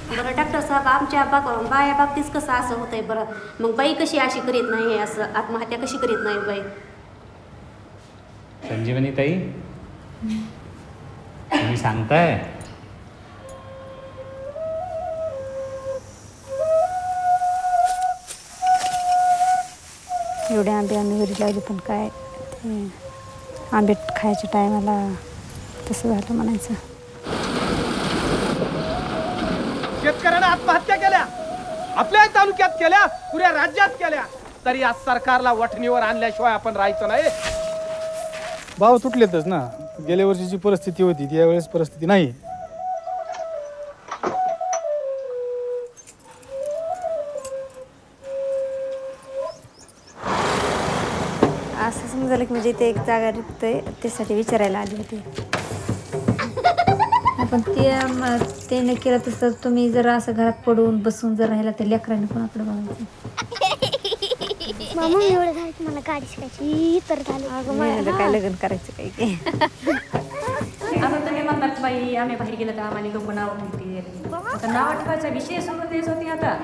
बरं डॉक्टर साहेब, आमच्या बाया बाबतीत कसं असं होतंय बरं? मग बाई कशी अशी करीत नाही, असं आत्महत्या कशी करीत नाही बाई? संजीवनी ताई, तुम्ही सांगताय? एवढे आंबे आम्ही घरी लावले, पण काय आंबे खायच्या टायमाला तसं झालं म्हणायचं. शेतकऱ्यांना आत्महत्या केल्या, आपल्या तालुक्यात केल्या, पुऱ्या राज्यात केल्या, तरी आज सरकारला वठणीवर आणल्याशिवाय आपण राहायचं नाही. भाव तुटलेतच ना. गेल्या वर्षीची परिस्थिती होती ती यावेळेस परिस्थिती नाही. असं समजलं की म्हणजे इथे एक जागा रिक्त आहे, त्यासाठी विचारायला आली होती. पण ते न केलं तसं तुम्ही जर असं घरात पडून बसून जर राहिला तर लेकरांनी कोणाकडे बघायचं? मामा एवढं झालं की मला गाडी शिकायची तर झालं. काय लग्न करायचं काही की आता तुम्ही म्हणतात बाई आम्ही बाहेर गेलं तर आम्हाला लोक नाव ठेवतील. आता नाव ठेवायचा विषय सुरू तेच होती आता.